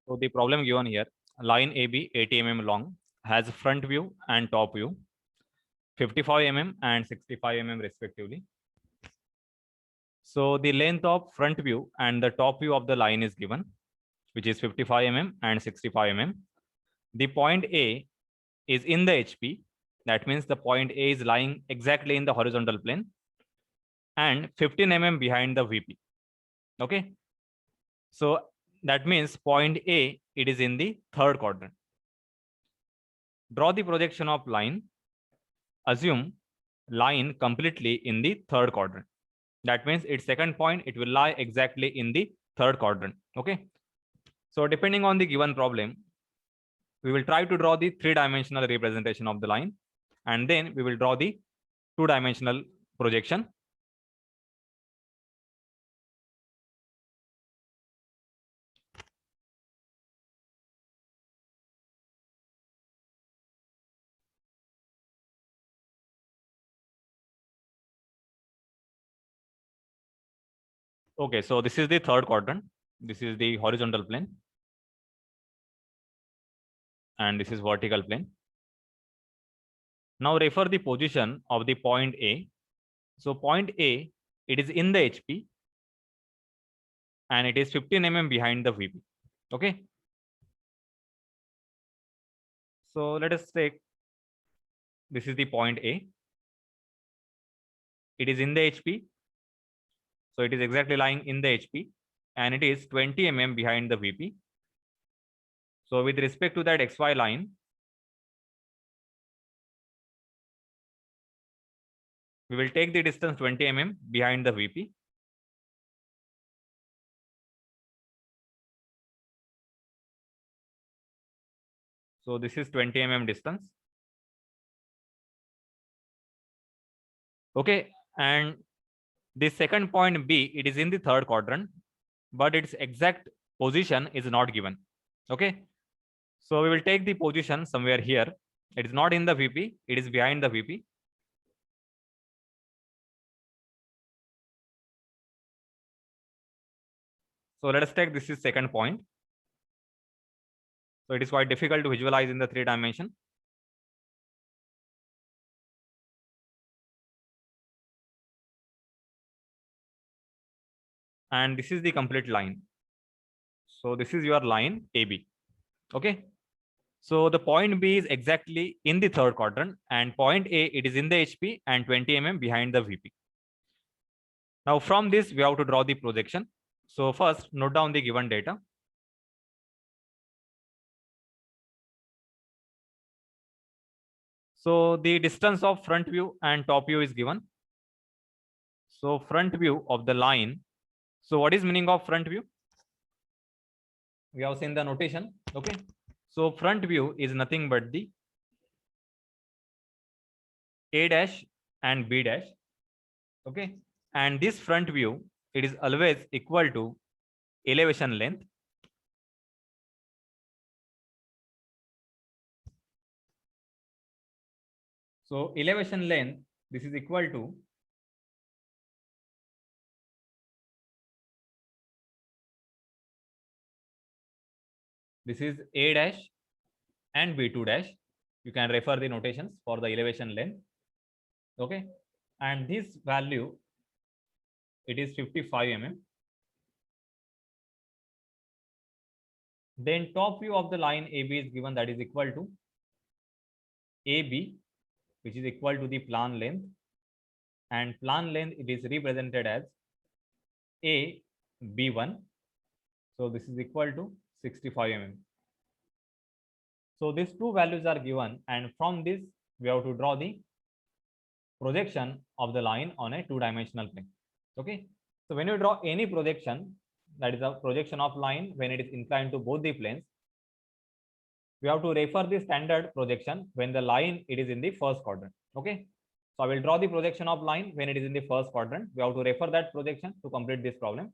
So the problem given here, line AB 80 mm long has front view and top view 55 mm and 65 mm respectively. So the length of front view and the top view of the line is given, which is 55 mm and 65 mm. The point A is in the HP. That means the point A is lying exactly in the horizontal plane and 15 mm behind the VP. Okay. So that means point A, it is in the third quadrant. Draw the projection of line. Assume line completely in the third quadrant. That means its second point, it will lie exactly in the third quadrant. Okay. So depending on the given problem, we will try to draw the three-dimensional representation of the line, and then we will draw the two-dimensional projection. Okay, so this is the third quadrant. This is the horizontal plane, and this is vertical plane. Now refer the position of the point A. So point A, it is in the HP, and it is 15 mm behind the VP. Okay. So let us take, this is the point A. It is in the HP. So it is exactly lying in the HP, and it is 20 mm behind the VP. So with respect to that XY line, we will take the distance 20 mm behind the VP. So this is 20 mm distance. Okay, and the second point B, it is in the third quadrant, but its exact position is not given. Okay, so we will take the position somewhere here. It is not in the VP, it is behind the VP. So let us take, this is second point. So it is quite difficult to visualize in the 3 dimension. And this is the complete line. So this is your line AB. Okay. So the point B is exactly in the third quadrant, and point A, it is in the HP and 20 mm behind the VP. Now from this, we have to draw the projection. So first, note down the given data. So the distance of front view and top view is given. So front view of the line. So what is meaning of front view? We have seen the notation. Okay. So front view is nothing but the A dash and B dash. Okay. And this front view, it is always equal to elevation length. So elevation length, this is equal to this is A dash and B2 dash. You can refer the notations for the elevation length. Okay. And this value, it is 55 mm. Then top view of the line AB is given, that is equal to AB, which is equal to the plan length, and plan length, it is represented as AB1. So this is equal to 65 mm. So these two values are given, and from this we have to draw the projection of the line on a two-dimensional plane. Okay. So when you draw any projection, that is a projection of line when it is inclined to both the planes, we have to refer the standard projection when the line it is in the first quadrant. Okay. So I will draw the projection of line when it is in the first quadrant. We have to refer that projection to complete this problem.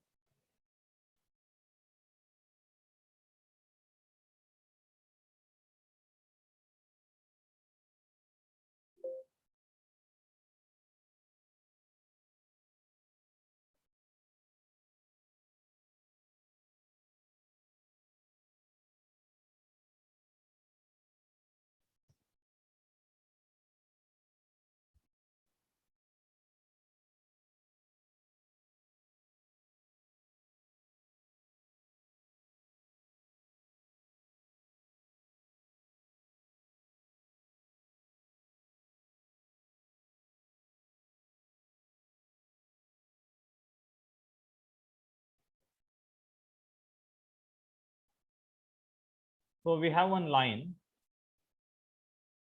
So we have one line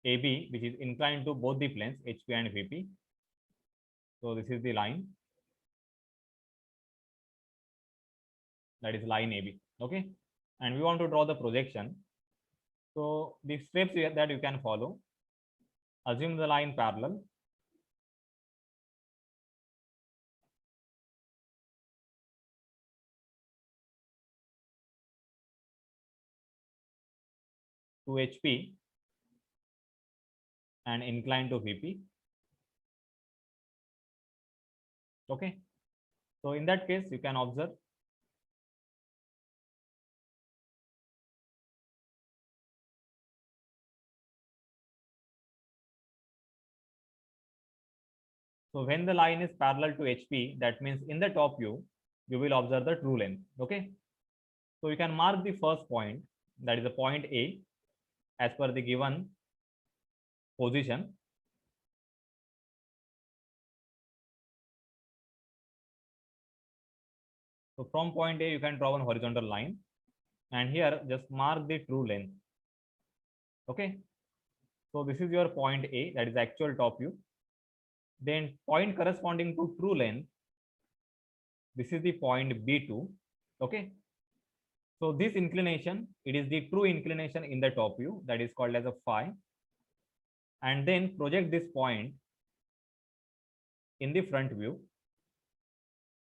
AB which is inclined to both the planes HP and VP. So this is the line, that is line AB. Okay, and we want to draw the projection. So the steps that you can follow: assume the line parallel, to HP and inclined to VP. Okay, so in that case you can observe so when the line is parallel to HP, that means in the top view you will observe the true length. Okay, so you can mark the first point, that is the point A, as per the given position. So from point A you can draw one horizontal line, and here just mark the true length. Okay, so this is your point A, that is the actual top view. Then point corresponding to true length, this is the point B2. Okay, so this inclination, it is the true inclination in the top view, that is called as a phi. And then project this point in the front view.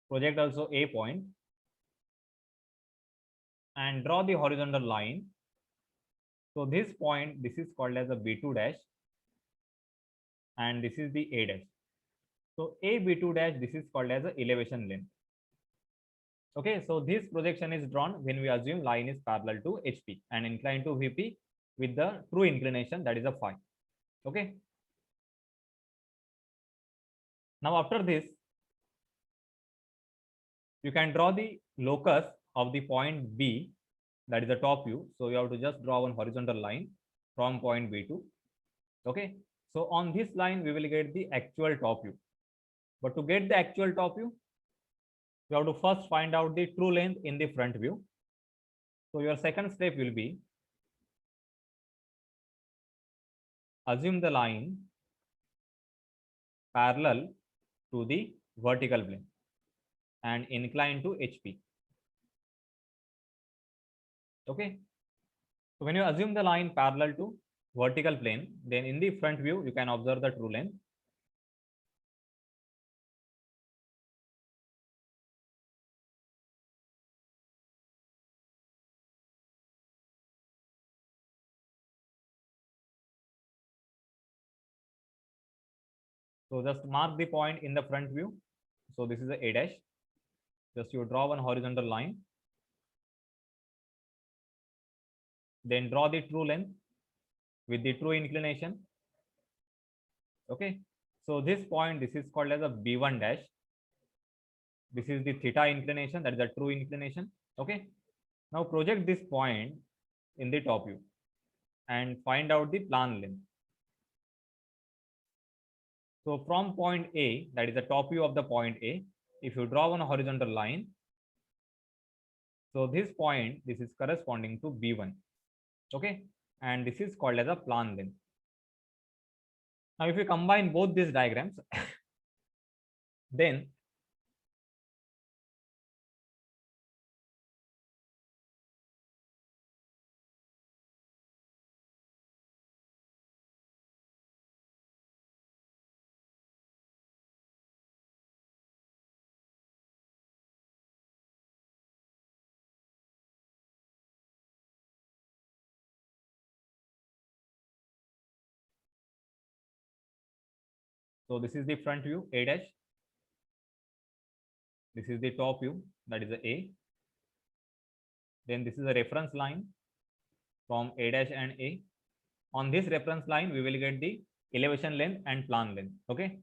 Project also A point and draw the horizontal line. So this point, this is called as a B2 dash, and this is the A dash. So A B2 dash, this is called as a elevation length. Okay, so this projection is drawn when we assume line is parallel to HP and inclined to VP with the true inclination, that is a phi. Okay, now after this you can draw the locus of the point B, that is the top view. So you have to just draw one horizontal line from point B2. Okay, so on this line we will get the actual top view, but to get the actual top view you have to first find out the true length in the front view. So your second step will be assume the line parallel to the vertical plane and incline to HP. Okay, so when you assume the line parallel to vertical plane, then in the front view you can observe the true length. So just mark the point in the front view. So this is the A dash. Just you draw one horizontal line, then draw the true length with the true inclination. Okay, so this point, this is called as a B1 dash. This is the theta inclination, that is the true inclination. Okay, now project this point in the top view and find out the plan length. So from point A, that is the top view of the point A, if you draw one horizontal line, so this point, this is corresponding to B1. Okay, and this is called as a plan length. Now if you combine both these diagrams, then so this is the front view, A dash. This is the top view, that is the A. Then this is a reference line from A dash and A. On this reference line, we will get the elevation length and plan length. Okay.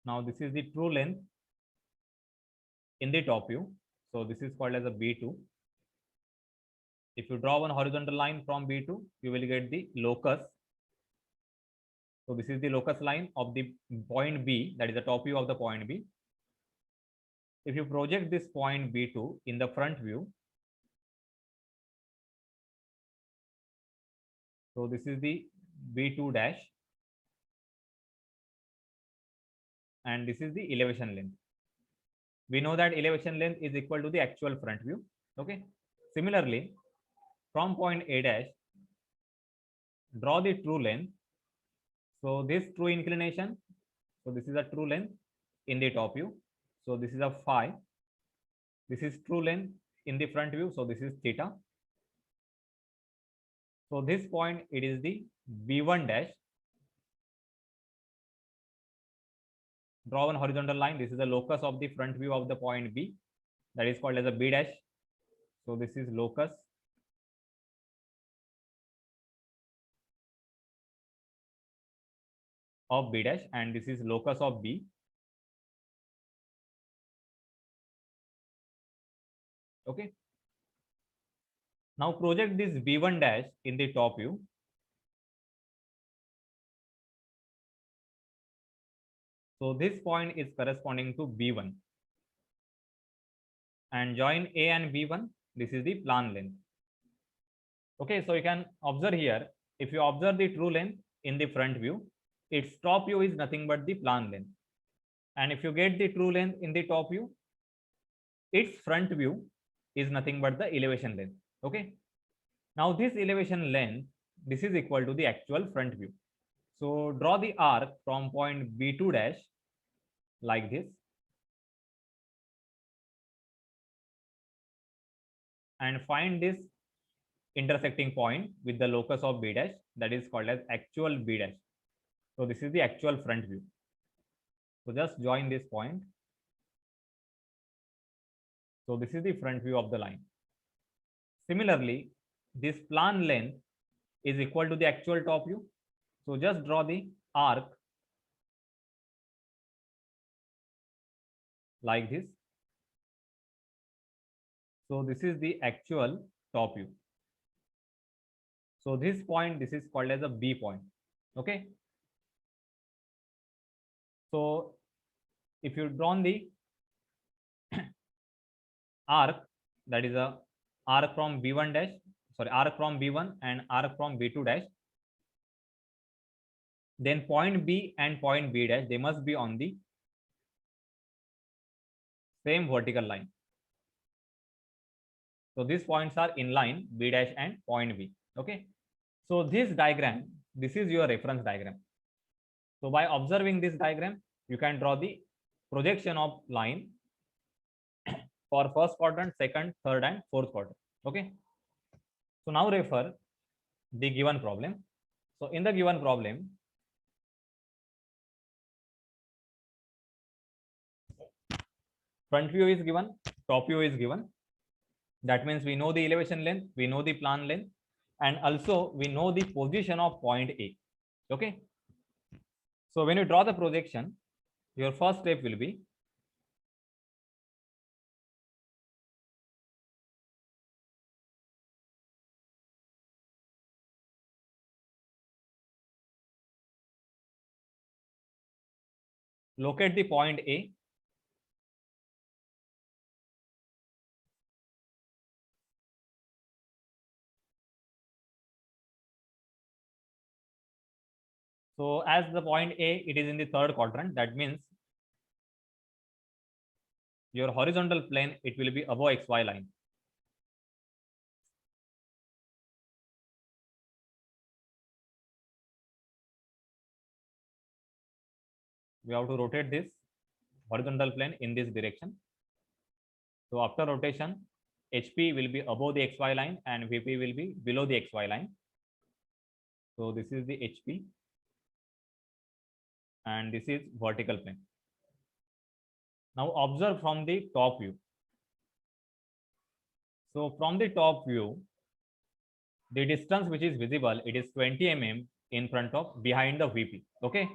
Now this is the true length in the top view. So this is called as a B2. If you draw one horizontal line from B2, you will get the locus. So this is the locus line of the point B, that is the top view of the point B. if you project this point B2 in the front view, so this is the B2 dash, and this is the elevation length. We know that elevation length is equal to the actual front view. Okay. Similarly, from point A dash, draw the true length. So this true inclination, so this is a true length in the top view. So this is a phi. This is true length in the front view. So this is theta. So this point, it is the B1 dash. Draw one horizontal line. This is the locus of the front view of the point B. That is called as a B dash. So this is locus of B dash, and this is locus of B. Okay. Now project this B1 dash in the top view. So this point is corresponding to B1. And join A and B1. This is the plan length. Okay, so you can observe here, if you observe the true length in the front view, its top view is nothing but the plan length. And if you get the true length in the top view, its front view is nothing but the elevation length. Okay. Now this elevation length, this is equal to the actual front view. So draw the arc from point B2 dash like this. And find this intersecting point with the locus of B dash, that is called as actual B dash. So this is the actual front view. So just join this point. So this is the front view of the line. Similarly, this plan length is equal to the actual top view. So just draw the arc like this. So this is the actual top view. So this point, this is called as a B point. Okay. So if you draw the arc, that is a arc from B1 dash, sorry, arc from B1 and arc from B2 dash, then point B and point B dash, they must be on the same vertical line. So these points are in line, B dash and point B. Okay. So this diagram, this is your reference diagram. So by observing this diagram, you can draw the projection of line for first quadrant, second, third, and fourth quadrant. Okay. So now refer the given problem. So in the given problem, front view is given, top view is given. That means we know the elevation length, we know the plan length, and also we know the position of point A. Okay. So when you draw the projection, your first step will be locate the point A. So as the point A, it is in the third quadrant. That means your horizontal plane, it will be above XY line. We have to rotate this horizontal plane in this direction. So after rotation, HP will be above the XY line and VP will be below the XY line. So this is the HP and this is vertical plane. Now observe from the top view. So from the top view, the distance which is visible, it is 20 mm in front of behind the VP. Okay.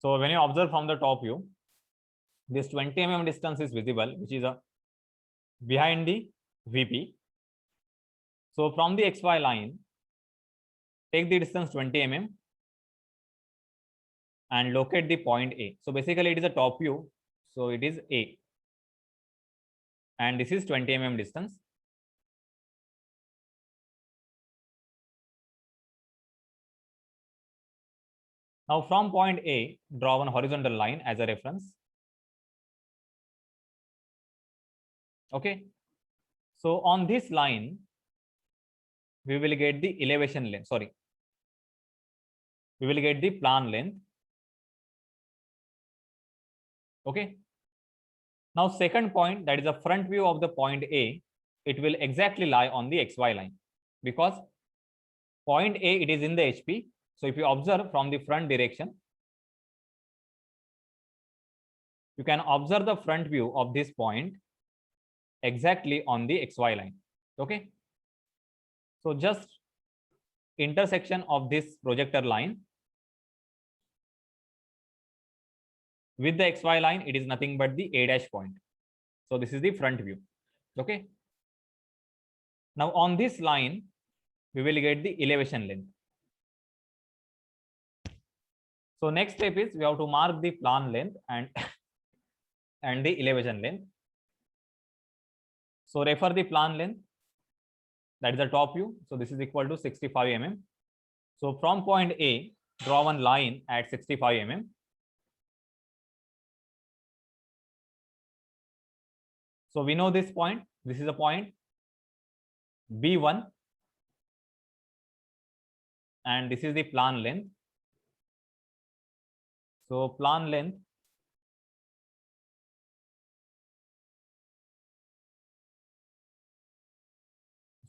So when you observe from the top view, this 20 mm distance is visible, which is behind the VP. So from the XY line, take the distance 20 mm and locate the point A. So basically it is a top view. So it is A. And this is 20 mm distance. Now from point A, draw one horizontal line as a reference. Okay. So on this line, we will get the elevation length. Sorry. We will get the plan length. Okay. Now second point, that is the front view of the point A, it will exactly lie on the XY line because point A, it is in the HP. So if you observe from the front direction, you can observe the front view of this point exactly on the XY line. Okay. So just intersection of this projector line with the XY line, it is nothing but the A dash point. So this is the front view. Okay. Now on this line, we will get the elevation length. So next step is we have to mark the plan length and the elevation length. So refer the plan length, that is the top view. So this is equal to 65 mm. So from point A, draw one line at 65 mm. So we know this point. This is a point B1 and this is the plan length. So plan length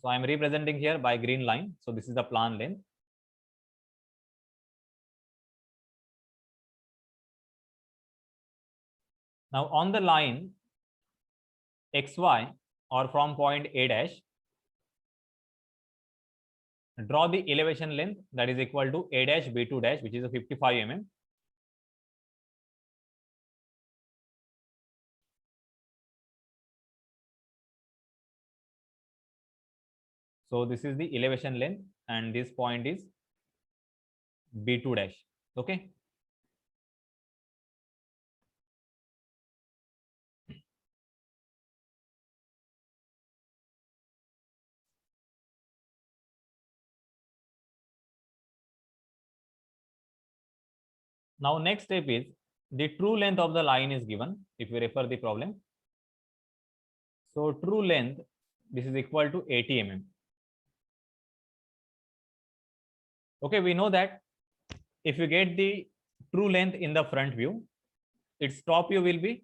so I am representing here by green line. So this is the plan length. Now on the line XY or from point A dash, draw the elevation length that is equal to A dash B2 dash, which is a 55 mm. So this is the elevation length and this point is B2 dash. Okay. Now next step is the true length of the line is given if we refer the problem. So true length, this is equal to 80 mm. Okay, we know that if you get the true length in the front view, its top view will be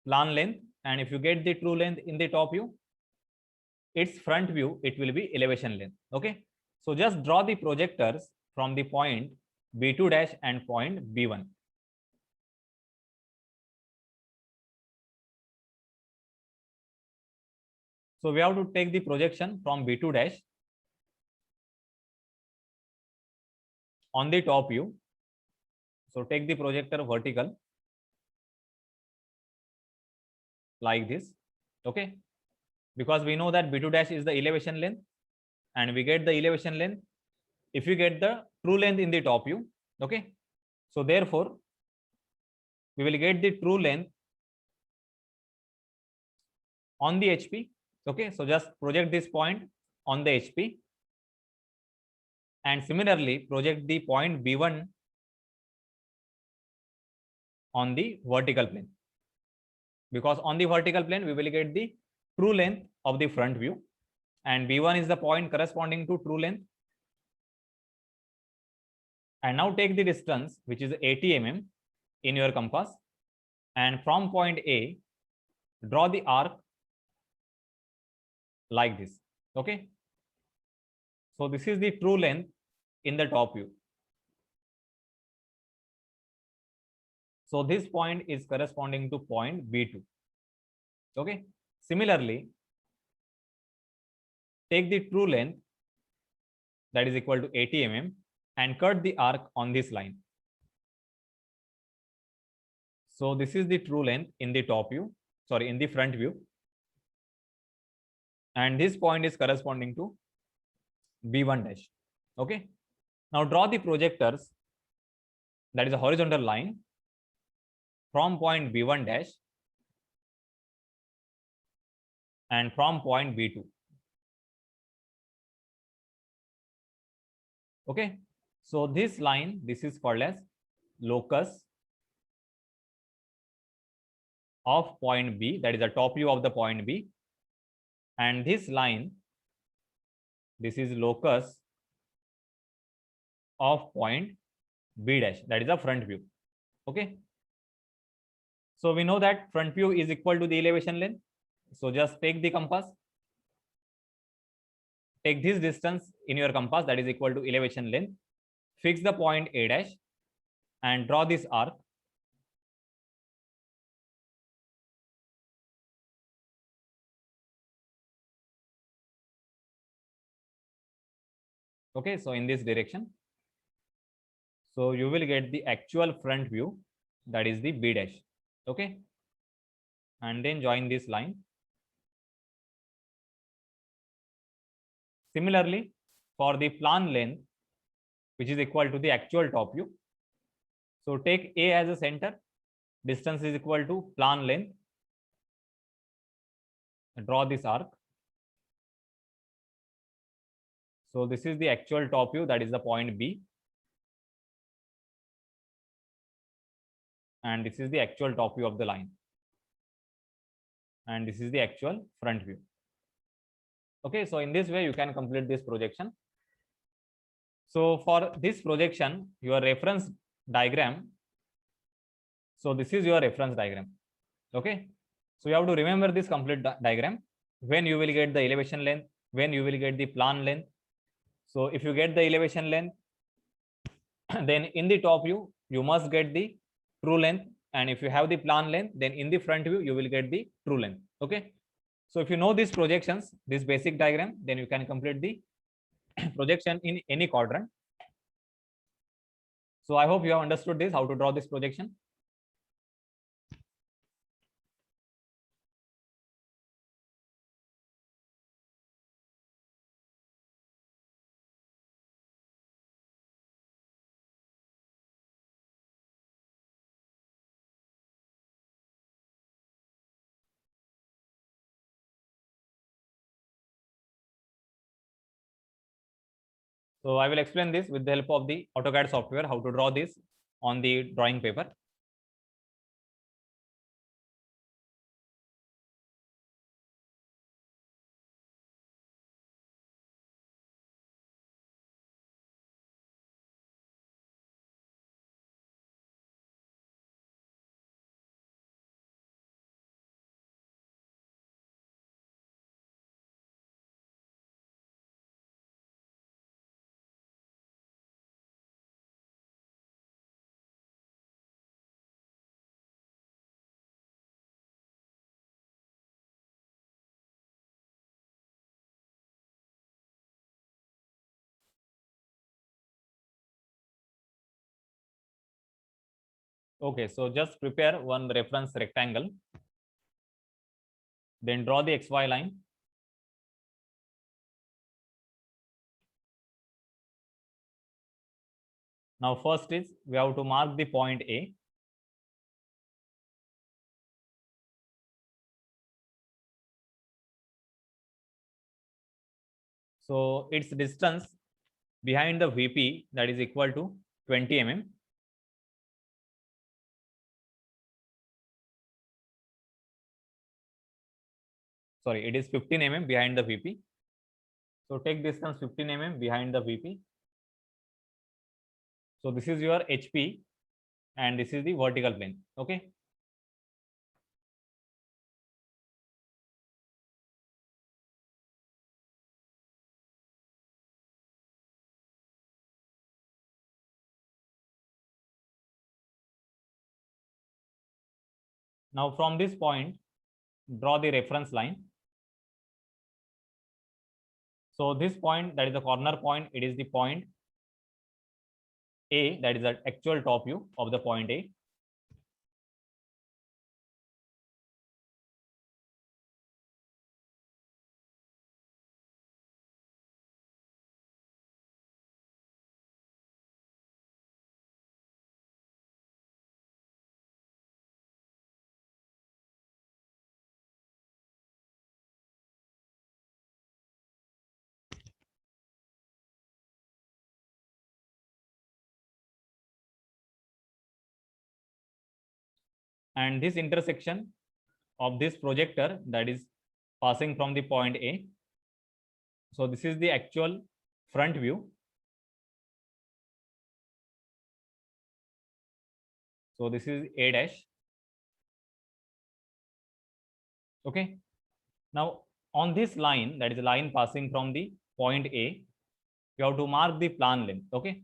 plan length, and if you get the true length in the top view, its front view, it will be elevation length. Okay, so just draw the projectors from the point B2 dash and point B1. So we have to take the projection from B2 dash on the top view. So take the projector vertical like this. Okay, because we know that B2 dash is the elevation length and we get the elevation length if you get the true length in the top view. Okay, so therefore we will get the true length on the HP. Okay, so just project this point on the HP and similarly project the point B1 on the vertical plane, because on the vertical plane we will get the true length of the front view and B1 is the point corresponding to true length. And now take the distance, which is 80 mm in your compass, and from point A, draw the arc like this. Okay, so this is the true length in the top view. So this point is corresponding to point B2. Okay, similarly, take the true length that is equal to 80 mm and cut the arc on this line. So this is the true length in the top view, sorry, in the front view. And this point is corresponding to B1 dash. Okay. Now draw the projectors, that is a horizontal line from point B1 dash and from point B2. Okay. So this line, this is called as locus of point B, that is the top view of the point B. And this line, this is locus of point B dash, that is the front view. Okay. So we know that front view is equal to the elevation length. So just take the compass, take this distance in your compass, that is equal to elevation length, fix the point A dash and draw this arc. Okay, so in this direction. So you will get the actual front view, that is the B dash. Okay. And then join this line. Similarly, for the plan length, which is equal to the actual top view. So take A as a center, distance is equal to plan length. Draw this arc. So this is the actual top view, that is the point B. And this is the actual top view of the line. And this is the actual front view. Okay, so in this way you can complete this projection. So for this projection, your reference diagram. So this is your reference diagram. Okay, so you have to remember this complete diagram, when you will get the elevation length, when you will get the plan length. So if you get the elevation length, then in the top view you must get the true length, and if you have the plan length, then in the front view you will get the true length. Okay, so if you know these projections, this basic diagram, then you can complete the projection in any quadrant. So I hope you have understood this, how to draw this projection. So I will explain this with the help of the AutoCAD software, how to draw this on the drawing paper. Okay, so just prepare one reference rectangle, then draw the XY line. Now first is we have to mark the point A. So its distance behind the VP, that is equal to 20 mm. Sorry, it is 15 mm behind the VP. So take distance 15 mm behind the VP. So this is your HP and this is the vertical plane. Okay. Now from this point, draw the reference line. So this point, that is the corner point, it is the point A, that is the actual top view of the point A. and this intersection of this projector that is passing from the point A. So this is the actual front view. So this is A dash. Okay. Now on this line, that is a line passing from the point A, you have to mark the plan length. Okay.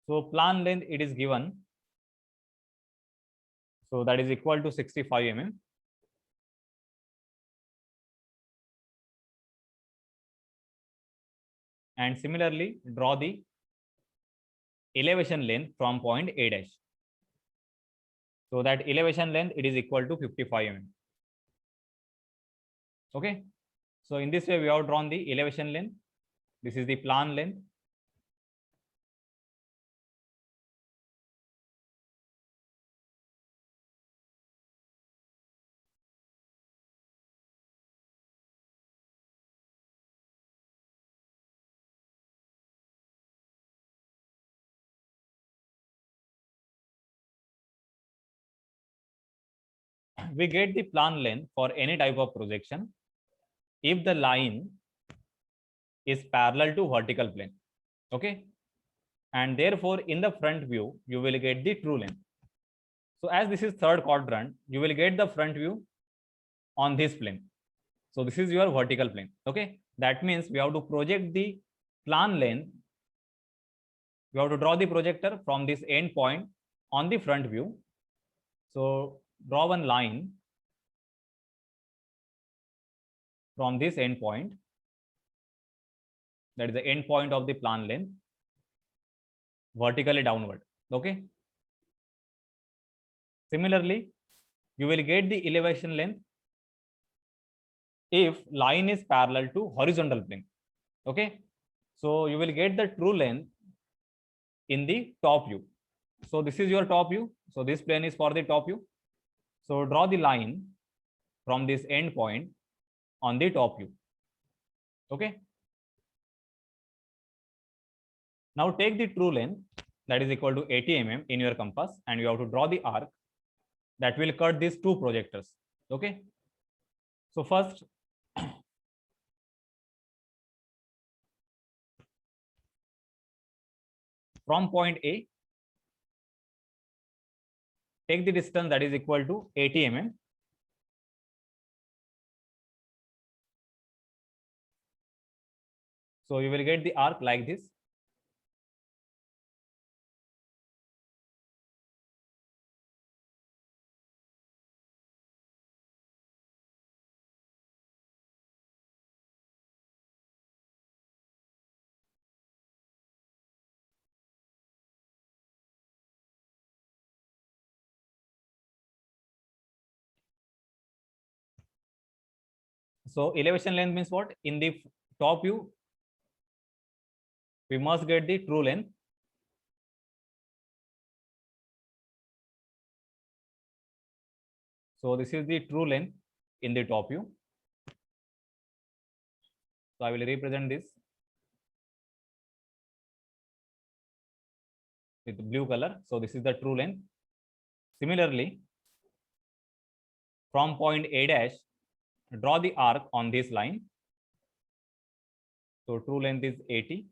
So plan length it is given. So that is equal to 65 mm. And similarly, draw the elevation length from point A dash. So that elevation length it is equal to 55 mm. Okay. So in this way, we have drawn the elevation length. This is the plan length. We get the plan length for any type of projection if the line is parallel to vertical plane. Okay. And therefore, in the front view, you will get the true length. So as this is third quadrant, you will get the front view on this plane. So this is your vertical plane. Okay. That means we have to project the plan length. We have to draw the projector from this end point on the front view. So draw one line from this end point. That is the end point of the plan length vertically downward. Okay. Similarly, you will get the elevation length if line is parallel to horizontal plane. Okay. So you will get the true length in the top view. So this is your top view. So this plane is for the top view. So draw the line from this end point on the top view. Okay. Now take the true length that is equal to 80 mm in your compass, and you have to draw the arc that will cut these two projectors. Okay. So first, from point A, take the distance that is equal to 80 mm. So you will get the arc like this. So elevation length means what? In the top view, we must get the true length. So this is the true length in the top view. So I will represent this with blue color. So this is the true length. Similarly, from point A dash, draw the arc on this line. So true length is 80.